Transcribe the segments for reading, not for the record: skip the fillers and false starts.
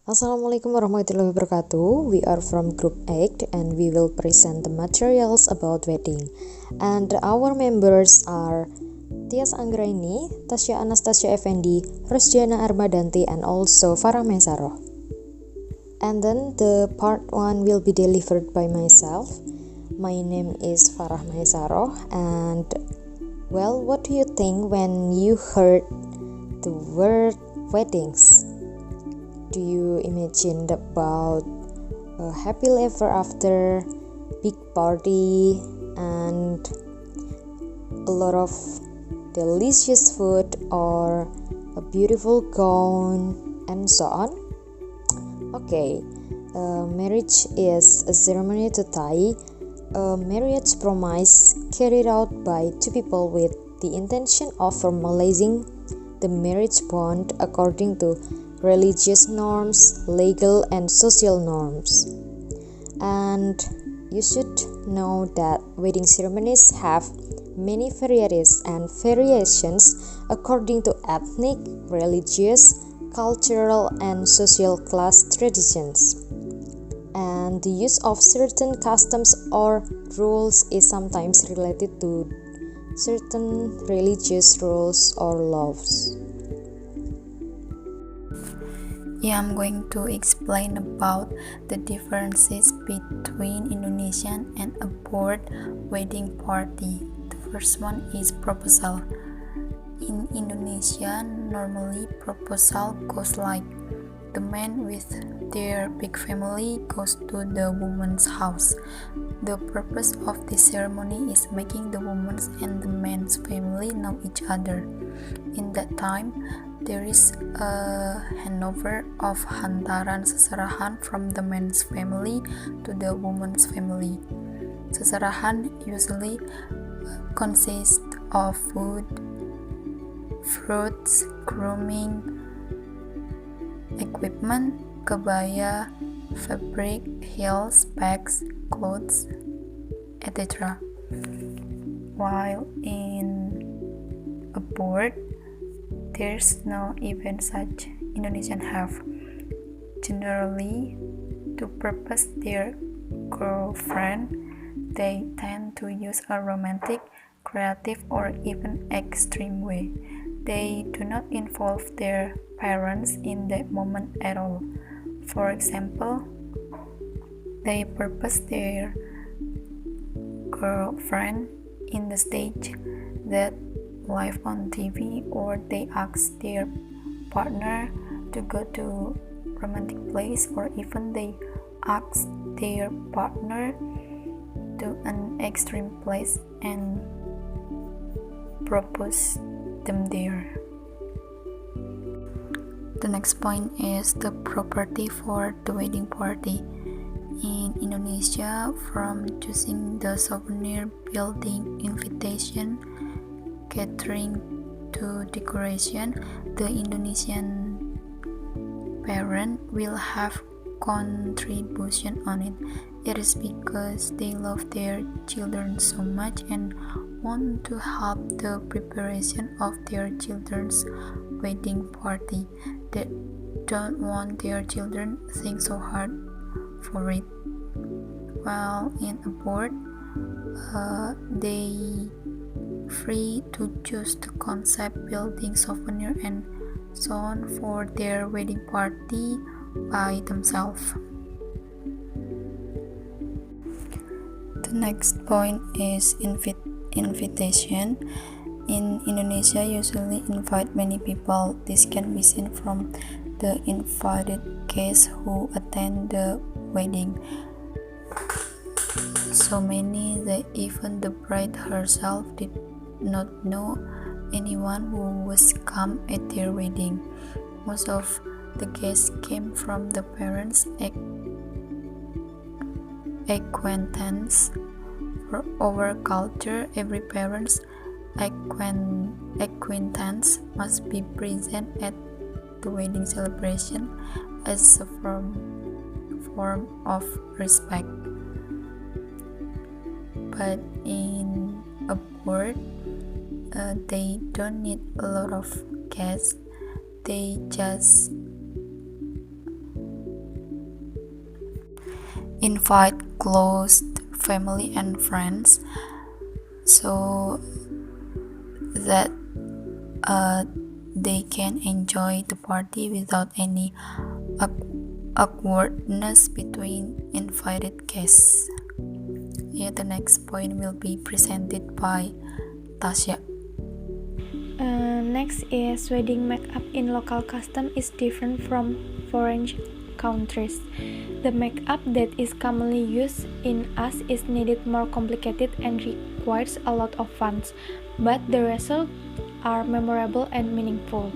Assalamualaikum warahmatullahi wabarakatuh. We are from Group 8 and we will present the materials about wedding. And our members are Tiyas Anggraeni, Tasya Anastasia E, Rosdiana Armadhanti, and also Farah Maesaroh. And then the part 1 will be delivered by myself. My name is Farah Maesaroh, and well, what do you think when you heard the word weddings? Do you imagine about a happily ever after, big party, and a lot of delicious food, or a beautiful gown, and so on? Okay, marriage is a ceremony to tie a marriage promise carried out by two people with the intention of formalizing the marriage bond according to religious norms, legal and social norms. And you should know that wedding ceremonies have many varieties and variations according to ethnic, religious, cultural and social class traditions. And the use of certain customs or rules is sometimes related to certain religious rules or laws. Yeah, I'm going to explain about the differences between Indonesian and abroad wedding party. The first one is proposal. In Indonesia, normally proposal goes like the man with their big family goes to the woman's house. The purpose of this ceremony is making the woman's and the man's family know each other. In that time, there is a handover of hantaran seserahan from the man's family to the woman's family. Seserahan usually consists of food, fruits, grooming, equipment, kebaya, fabric, heels, bags, clothes, etc. While in abroad, there's no event such Indonesian have. Generally, to purpose their girlfriend, they tend to use a romantic, creative, or even extreme way. They do not involve their parents in that moment at all. For example, they purpose their girlfriend in the stage that live on TV, or they ask their partner to go to romantic place, or even they ask their partner to an extreme place and propose them there. The next point is the property for the wedding party. In Indonesia, from choosing the souvenir, building, invitation, catering to decoration, the Indonesian parent will have contribution on it. It is because they love their children so much and want to help the preparation of their children's wedding party. They don't want their children think so hard for it. While in abroad, they free to choose the concept, building, souvenir, and so on for their wedding party by themselves. The next point is invitation. In Indonesia, usually invite many people. This can be seen from the invited guests who attend the wedding. So many that even the bride herself did not know anyone who was come at their wedding. Most of the guests came from the parents' acquaintance. For our culture, every parent's acquaintance must be present at the wedding celebration as a form of respect. But in abroad, they don't need a lot of guests. They just invite close family and friends so that they can enjoy the party without any awkwardness between invited guests. The next point will be presented by Tasya. Next is wedding makeup in local custom is different from foreign countries. The makeup that is commonly used in us is needed more complicated and requires a lot of funds, but the results are memorable and meaningful.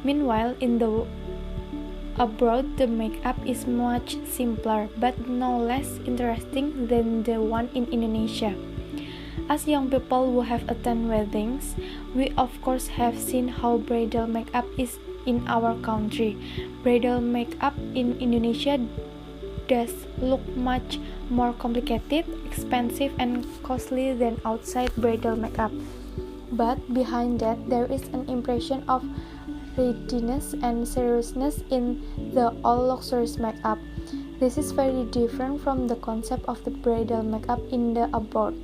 Meanwhile, in the abroad, the makeup is much simpler, but no less interesting than the one in Indonesia. As young people who have attended weddings, we of course have seen how bridal makeup is in our country. Bridal makeup in Indonesia does look much more complicated, expensive, and costly than outside bridal makeup. But behind that, there is an impression of readiness and seriousness in the all luxurious makeup. This is very different from the concept of the bridal makeup in the abroad.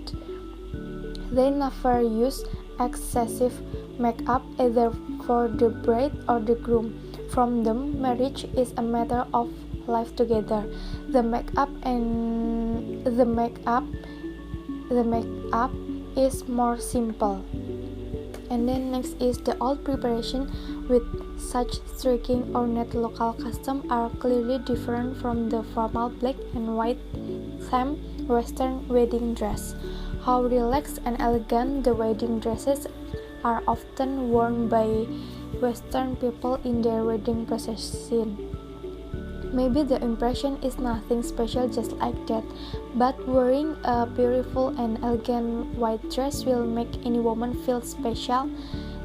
They never use excessive makeup either for the bride or the groom. From them, marriage is a matter of life together. The makeup is more simple. And then next is the all preparation with such striking ornate local custom are clearly different from the formal black and white theme Western wedding dress. How relaxed and elegant the wedding dresses are often worn by Western people in their wedding procession. Maybe the impression is nothing special just like that, but wearing a beautiful and elegant white dress will make any woman feel special.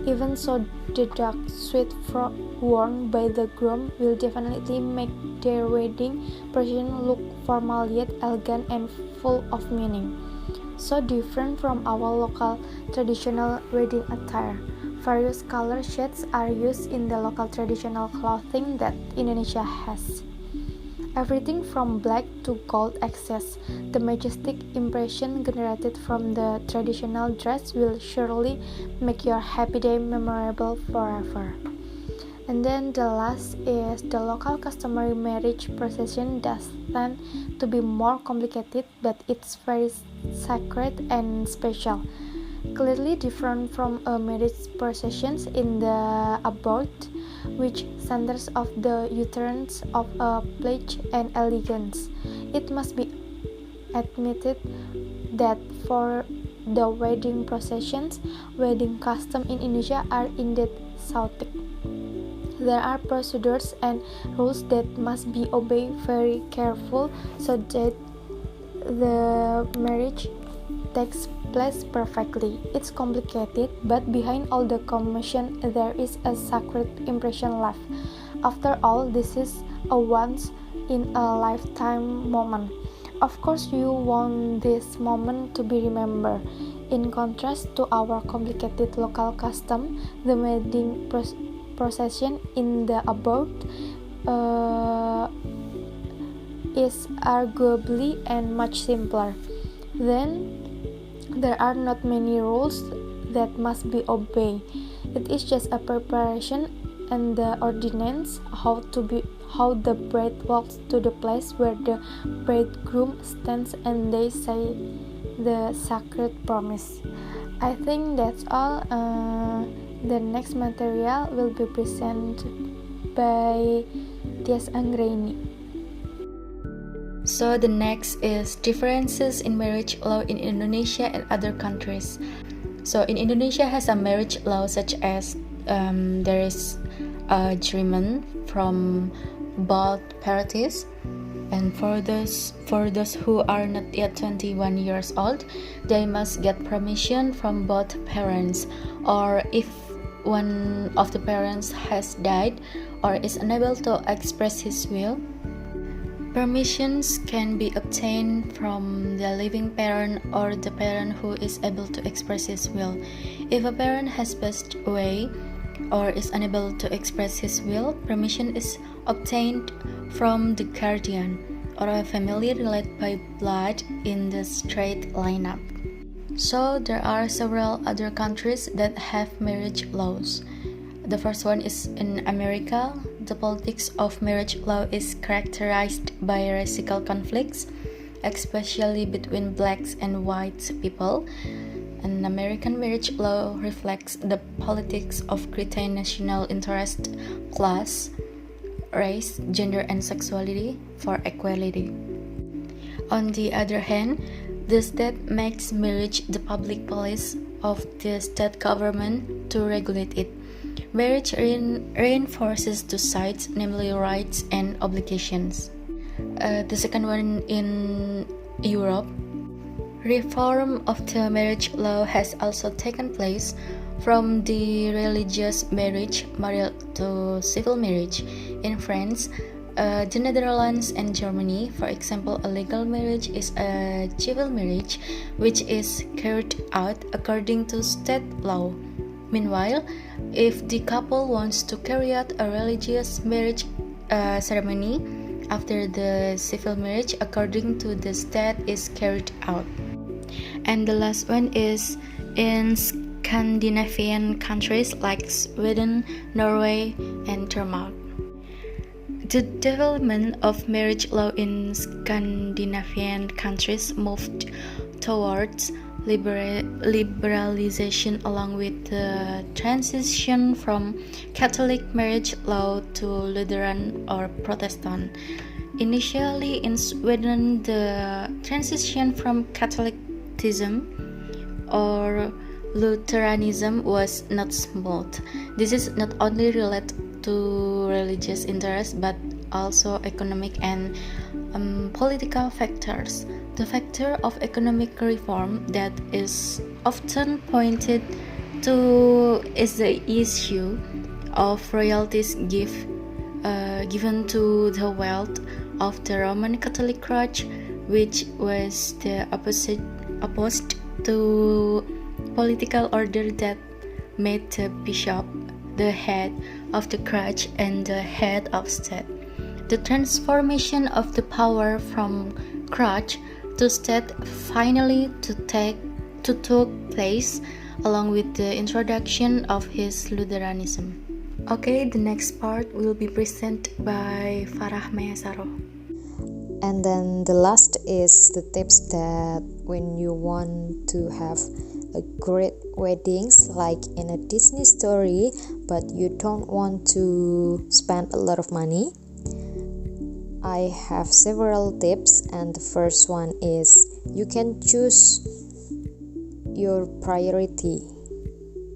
Even so, the dark suit frock worn by the groom will definitely make their wedding procession look formal yet elegant and full of meaning. So different from our local traditional wedding attire. Various color shades are used in the local traditional clothing that Indonesia has. Everything from black to gold excess. The majestic impression generated from the traditional dress will surely make your happy day memorable forever. And then the last is the local customary marriage procession does tend to be more complicated, but it's very sacred and special. Clearly different from a marriage processions in the abroad, which centers of the utterance of a pledge and elegance. It must be admitted that for the wedding processions, wedding custom in Indonesia are indeed chaotic. There are procedures and rules that must be obeyed very careful so that the marriage takes place perfectly. It's complicated, but behind all the commotion there is a sacred impression left. After all, this is a once in a lifetime moment. Of course, you want this moment to be remembered. In contrast to our complicated local custom, the wedding procession in the abroad is arguably and much simpler. Then there are not many rules that must be obeyed. It is just a preparation and the ordinance how the bride walks to the place where the bridegroom stands and they say the sacred promise. I think that's all. The next material will be presented by Tiyas Anggraeni. So the next is differences in marriage law in Indonesia and other countries. So in Indonesia has a marriage law such as there is agreement from both parties, and for those who are not yet 21 years old, they must get permission from both parents, or if one of the parents has died or is unable to express his will, permissions can be obtained from the living parent or the parent who is able to express his will. If a parent has passed away or is unable to express his will, permission is obtained from the guardian. or a family related by blood in the straight lineup. So there are several other countries that have marriage laws. The first one is in America. The politics of marriage law is characterized by racial conflicts, especially between blacks and white people. An American marriage law reflects the politics of greater national interest, class, race, gender, and sexuality for equality. On the other hand, the state makes marriage the public policy of the state government to regulate it. Marriage reinforces two sides, namely rights and obligations. The second one in Europe. Reform of the marriage law has also taken place from the religious marriage model to civil marriage. In France, the Netherlands and Germany, for example, a legal marriage is a civil marriage which is carried out according to state law. Meanwhile, if the couple wants to carry out a religious marriage ceremony after the civil marriage according to the state is carried out. And the last one is in Scandinavian countries like Sweden, Norway, and Denmark. The development of marriage law in Scandinavian countries moved towards liberalization along with the transition from Catholic marriage law to Lutheran or Protestant. Initially in Sweden, the transition from Catholicism or Lutheranism was not smooth. This is not only related to religious interests but also economic and political factors. The factor of economic reform that is often pointed to is the issue of royalties given to the wealth of the Roman Catholic Church, which was the opposed to political order that made the bishop the head of the church and the head of state. The transformation of the power from church to state finally took place along with the introduction of his Lutheranism. Okay, the next part will be presented by Farah Maesaroh. And then the last is the tips that when you want to have a great weddings like in a Disney story but you don't want to spend a lot of money, I have several tips, and the first one is you can choose your priority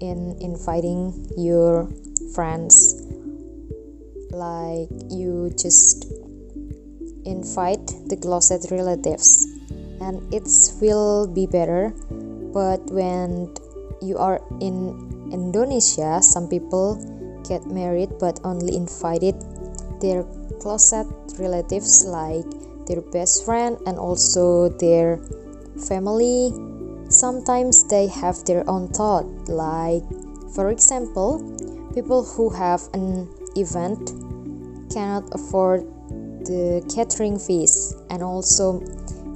in inviting your friends. Like you just invite the closest relatives and it will be better. But when you are in Indonesia, some people get married but only invited their closest relatives like their best friend and also their family. Sometimes they have their own thought, like for example, people who have an event cannot afford the catering fees, and also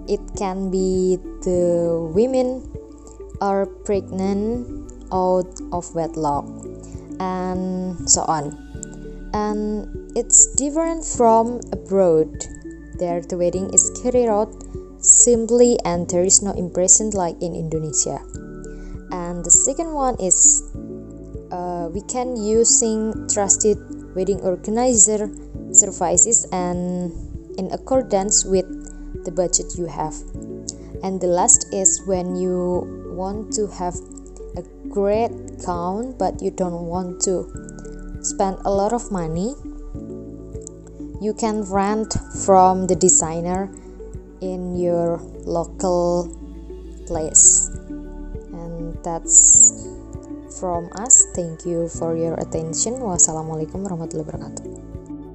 it can be the women are pregnant out of wedlock and so on. And it's different from abroad. There the wedding is carried out simply and there is no impression like in Indonesia. And the second one is we can using trusted wedding organizer services and in accordance with the budget you have. And the last is when you want to have a great gown but you don't want to spend a lot of money, you can rent from the designer in your local place. And that's from us. Thank you for your attention. Wassalamualaikum warahmatullahi wabarakatuh.